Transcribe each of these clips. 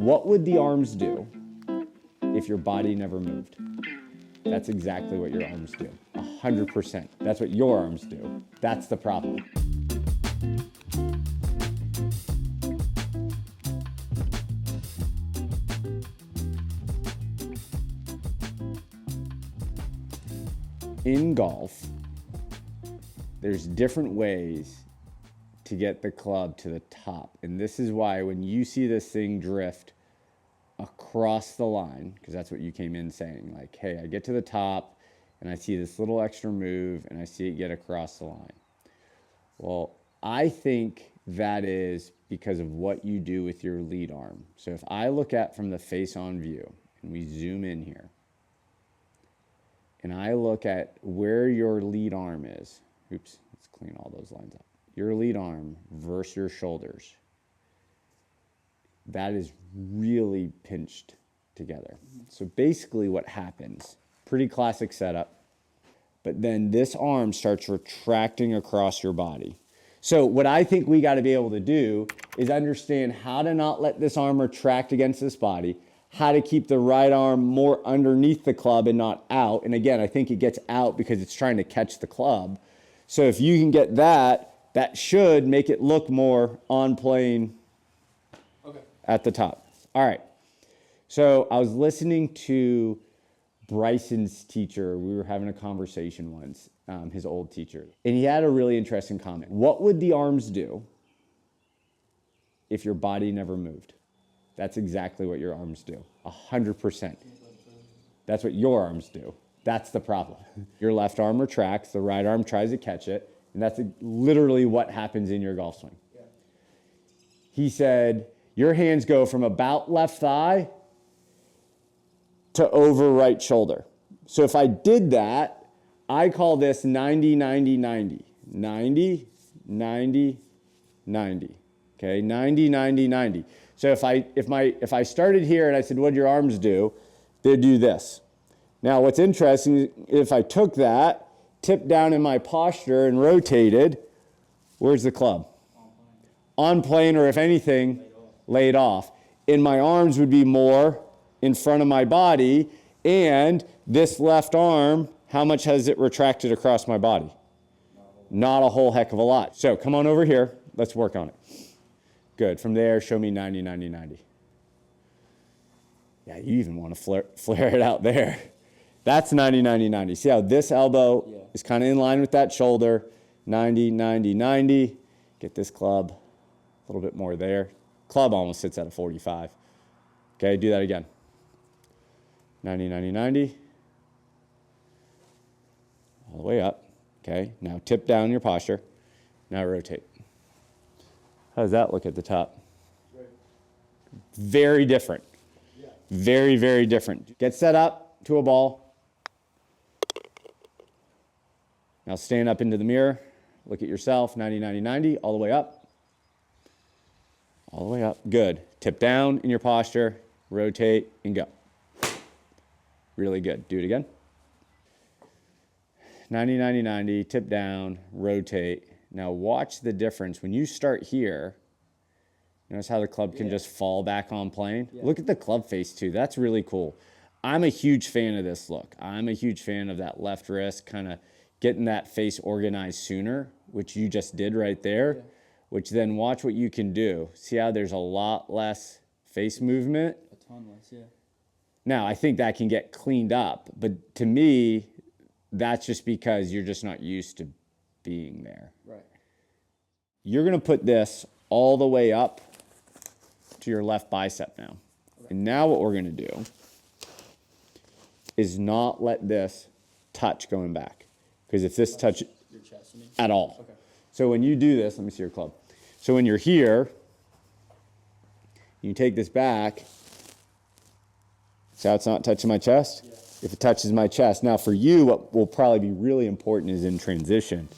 What would the arms do if your body never moved? That's exactly what your arms do. 100%. That's what your arms do. That's the problem. In golf, there's different ways to get the club to the top. And this is why when you see this thing drift across the line, because that's what you came in saying, like, hey, I get to the top and I see this little extra move and I see it get across the line. Well, I think that is because of what you do with your lead arm. So if I look at from the face-on view and we zoom in here, and I look at where your lead arm is, oops, let's clean all those lines up. Your lead arm versus your shoulders, that is really pinched together. So basically what happens, pretty classic setup, but then this arm starts retracting across your body. So what I think we got to be able to do is understand how to not let this arm retract against this body, how to keep the right arm more underneath the club and not out. And again, I think it gets out because it's trying to catch the club. So if you can get that, that should make it look more on plane at the top. All right. So I was listening to Bryson's teacher. We were having a conversation once, his old teacher. And he had a really interesting comment. What would the arms do if your body never moved? That's exactly what your arms do. 100%. That's what your arms do. That's the problem. Your left arm retracts, the right arm tries to catch it, and that's literally what happens in your golf swing. Yeah. He said, your hands go from about left thigh to over right shoulder. So if I did that, I call this 90, 90, 90. 90, 90, 90. Okay, 90, 90, 90. So if I started here and I said, what do your arms do? They'd do this. Now what's interesting, if I took that, tipped down in my posture and rotated, where's the club? On plane, or if anything, laid off. And my arms would be more in front of my body, and this left arm, how much has it retracted across my body? Not a whole heck of a lot. So come on over here, let's work on it. Good, from there, show me 90, 90, 90. Yeah, you even want to flare it out there. That's 90, 90, 90. See how this elbow is kind of in line with that shoulder. 90, 90, 90. Get this club a little bit more there. Club almost sits at a 45. Okay, do that again. 90, 90, 90. All the way up. Okay, now tip down your posture. Now rotate. How does that look at the top? Very different. Very, very different. Get set up to a ball. Now stand up into the mirror. Look at yourself. 90, 90, 90. All the way up. All the way up. Good. Tip down in your posture. Rotate and go. Really good. Do it again. 90, 90, 90. Tip down. Rotate. Now watch the difference. When you start here, notice how the club can just fall back on plane? Yeah. Look at the club face too. That's really cool. I'm a huge fan of this look. I'm a huge fan of that left wrist, kind of getting that face organized sooner, which you just did right there, which then watch what you can do. See how there's a lot less face movement? A ton less, yeah. Now, I think that can get cleaned up, but to me, that's just because you're just not used to being there. Right. You're going to put this all the way up to your left bicep now. Okay. And now what we're going to do is not let this touch going back. Because if this touches your chest, at all. Okay. So when you do this, let me see your club. So when you're here, you take this back. See how it's not touching my chest? Yeah. If it touches my chest. Now for you, what will probably be really important is in transition,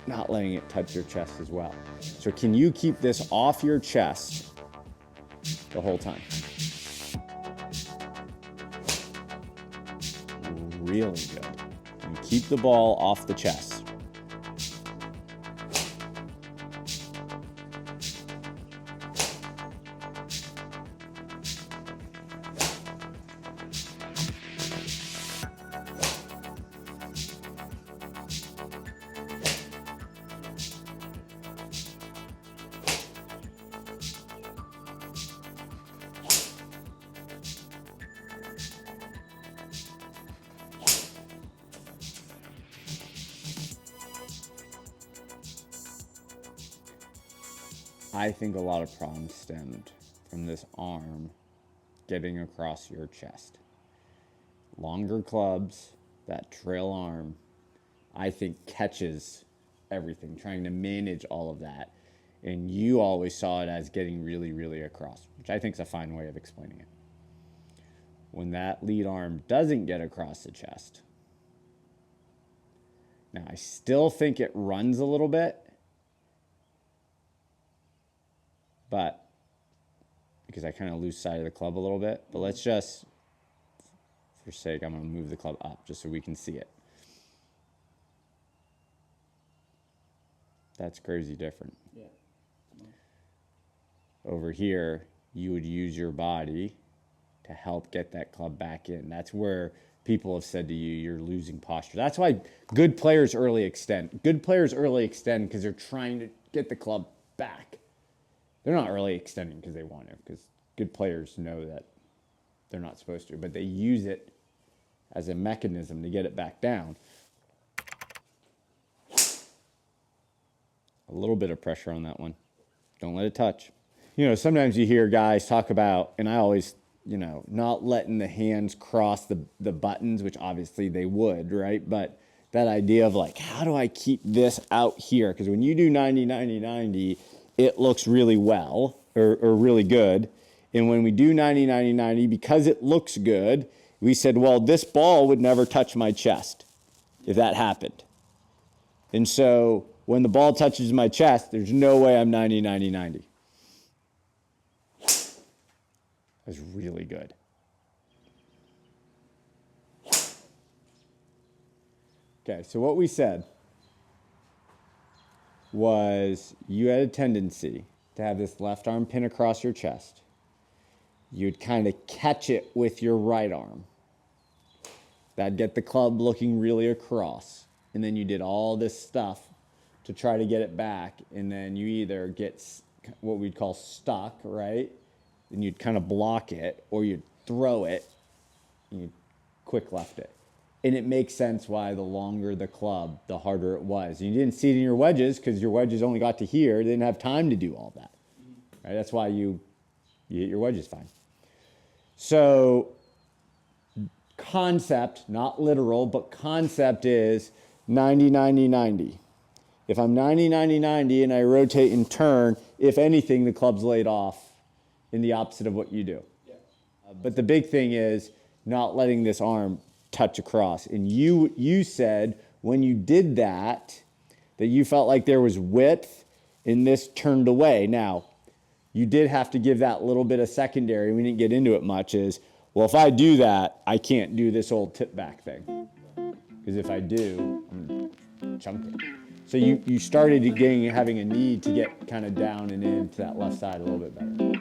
not letting it touch your chest as well. So can you keep this off your chest the whole time? Really good. And keep the ball off the chest. I think a lot of problems stemmed from this arm getting across your chest. Longer clubs, that trail arm, I think catches everything, trying to manage all of that. And you always saw it as getting really, really across, which I think is a fine way of explaining it. When that lead arm doesn't get across the chest, now I still think it runs a little bit, but because I kind of lose sight of the club a little bit, but let's just, for sake, I'm going to move the club up just so we can see it. That's crazy different. Yeah. Over here, you would use your body to help get that club back in. That's where people have said to you, you're losing posture. That's why good players early extend. Good players early extend because they're trying to get the club back. They're not early extending because they want to, because good players know that they're not supposed to, but they use it as a mechanism to get it back down. A little bit of pressure on that one. Don't let it touch. You know, sometimes you hear guys talk about, and I always, you know, not letting the hands cross the buttons, which obviously they would, right? But that idea of like, how do I keep this out here? Because when you do 90, 90, 90, it looks really well or really good. And when we do 90, 90, 90, because it looks good, we said, well, this ball would never touch my chest if that happened. And so when the ball touches my chest, there's no way I'm 90, 90, 90. That was really good. Okay, so what we said was you had a tendency to have this left arm pin across your chest. You'd kind of catch it with your right arm. That'd get the club looking really across. And then you did all this stuff to try to get it back. And then you either get what we'd call stuck, right? And you'd kind of block it, or you'd throw it and you'd quick left it. And it makes sense why the longer the club, the harder it was. You didn't see it in your wedges because your wedges only got to here. They didn't have time to do all that. Right? That's why you hit your wedges fine. So concept, not literal, but concept is 90, 90, 90. If I'm 90, 90, 90 and I rotate and turn, if anything, the club's laid off in the opposite of what you do. Yeah. But the big thing is not letting this arm touch across. And you said when you did that you felt like there was width and this turned away. Now, you did have to give that little bit of secondary. We didn't get into it much is, well, if I do that, I can't do this old tip back thing. Because if I do, I'm going to chunk it. So you started having a need to get kind of down and into that left side a little bit better.